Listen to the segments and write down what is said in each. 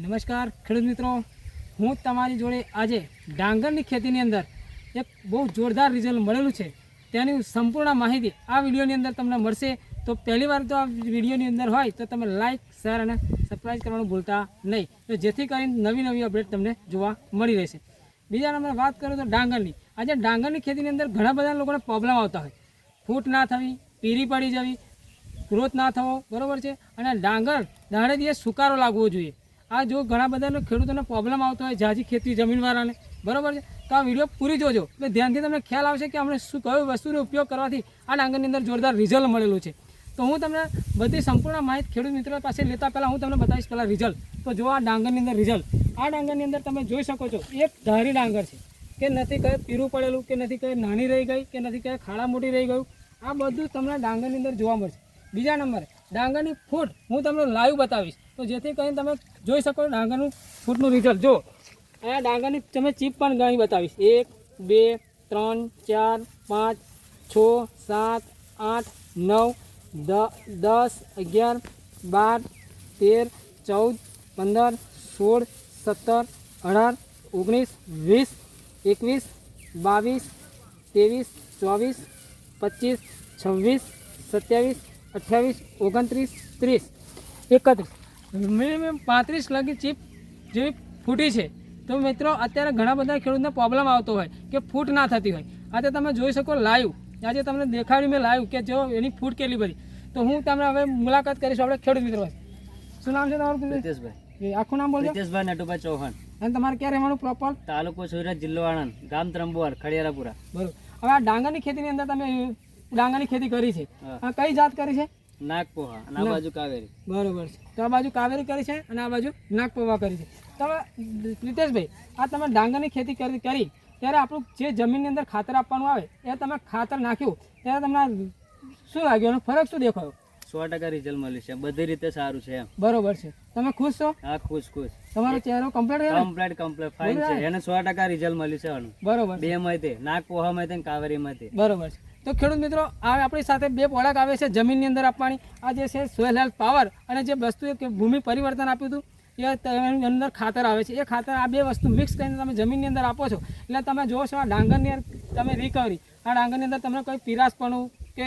નમસ્કાર ખેડૂત મિત્રો, હું તમારી જોડે આજે ડાંગરની ખેતીની અંદર એક બહુ જોરદાર રિઝલ્ટ મળેલું છે તેની સંપૂર્ણ માહિતી આ વિડીયોની અંદર તમને મળશે. તો પહેલી વાર તો આ વિડીયોની અંદર હોય તો તમે લાઇક, શેર અને સબસ્ક્રાઈબ કરવાનું ભૂલતા નહીં, તો જેથી કરીને નવી અપડેટ તમને જોવા મળી રહેશે. બીજા નંબર વાત કરું તો ડાંગરની. આજે ડાંગરની ખેતીની અંદર ઘણા બધા લોકોને પ્રોબ્લેમ આવતા હોય, ફૂટ ના થવી, પીરી પડી જવી, ગ્રોથ ના થવો, બરાબર છે, અને ડાંગર દાડે દિવસ સુકારો લાગવો જોઈએ. આ જો ઘણા બધા ખેડૂતોને પ્રોબ્લેમ આવતો હોય જાજી ખેતી જમીનવાળાને, બરાબર છે, તો આ વિડીયો પૂરી જોજો એટલે ધ્યાનથી તમને ખ્યાલ આવશે કે આપણે શું કયો વસ્તુનો ઉપયોગ કરવાથી આ ડાંગરની અંદર જોરદાર રિઝલ્ટ મળેલું છે. તો હું તમને બધી સંપૂર્ણ માહિતી ખેડૂત મિત્રો પાસે લેતા પહેલાં હું તમને બતાવીશ પહેલાં રિઝલ્ટ. તો જો આ ડાંગરની અંદર રિઝલ્ટ, આ ડાંગરની અંદર તમે જોઈ શકો છો એક ધારી ડાંગર છે કે નથી કહે પીરું પડેલું, કે નથી કહે નાની રહી ગઈ, કે નથી કહે ખાડા મોટી રહી ગયું. આ બધું તમને ડાંગરની અંદર જોવા મળશે. બીજા નંબરે ડાંગરની ફૂટ હું તમને લાઈવ બતાવીશ, તો જેથી કરીને તમે જોઈ શકો ડાંગરનું ફૂટનું રિઝલ્ટ. જો અહીંયા ડાંગરની તમે ચીપ પણ ગણી બતાવીશ. 1 2 3 4 5 6 7 8 9 10 11 12 13 14 15 16 17 18 19 20 21 22 23 24 25 26 27 28 29 30 31 મિનિમમ 35 લગી ચીપ જેવી ફૂટી છે. તો મિત્રો અત્યારે ઘણા બધા ખેડૂતને પ્રોબ્લેમ આવતો હોય કે ફૂટ ના થતી હોય. આજે તમે જોઈ શકો લાઈવ, આજે તમને દેખાડ્યું મેં લાઈવ કે જો એની ફૂટ કેટલી બધી. તો હું તમને હવે મુલાકાત કરીશું આપણે ખેડૂત મિત્રો. શું નામ છે તમારું? પ્રિતેશભાઈ. આખું નામ બોલજો. પ્રિતેશભાઈ નટુભાઈ ચૌહાણ. અને તમારે ક્યાં રહેવાનું પ્રોપર? તાલુકો સુરત, જિલ્લો આણંદ, ગામ ત્રંબુઆર, ખડિયારાપુરા. બરોબર. હવે આ ડાંગરની ખેતીની અંદર તમે ડાંગરની ખેતી કરી છે, આ કઈ જાત કરી છે? નાગપોહા. અને આ બાજુ કાવેરી. બરોબર છે. તો આ બાજુ કાવેરી કરી છે અને આ બાજુ નાગપોહા કરી છે. તો હવે પ્રિતેશભાઈ, આ તમે ડાંગરની ખેતી કરી ત્યારે આપણું જે જમીનની અંદર ખાતર આપવાનું આવે એ તમે ખાતર નાખ્યું ત્યારે તમને શું લાગ્યું, એનો ફરક શું દેખાયો? 100% રિઝલ્ટ મળ્યું છે, બધી રીતે સારું છે. બરોબર છે. તમે ખુશ છો? હા, ખુશ. તમારો ચહેરો કમ્પ્લીટ ફાઇન છે. એને 100% રિઝલ્ટ મળ્યું છે આનું. બરોબર. બે માંથી નાગપોહા માંથી કાવેરી માંથી. બરોબર છે. તો ખેડૂત મિત્રો, આ આપણી સાથે બે પ્રોડક્ટ આવે છે જમીનની અંદર આપવાની. આ જે છે સોઇલ હેલ્થ પાવર, અને જે વસ્તુ કે ભૂમિ પરિવર્તન આપ્યું હતું એ અંદર ખાતર આવે છે. એ ખાતર આ બે વસ્તુ મિક્સ કરીને તમે જમીનની અંદર આપો છો એટલે તમે જોવો છો આ ડાંગરની અંદર તમે રિકવરી, આ ડાંગરની અંદર તમને કોઈ પીરાશપણું કે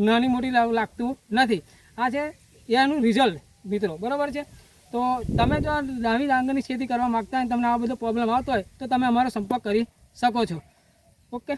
નાની મોટી લાગતું નથી. આ છે એનું રિઝલ્ટ મિત્રો, બરાબર છે. તો તમે જો નવી ડાંગરની ખેતી કરવા માગતા હોય, તમને આ બધો પ્રોબ્લેમ આવતો હોય તો તમે અમારો સંપર્ક કરી શકો છો. ઓકે.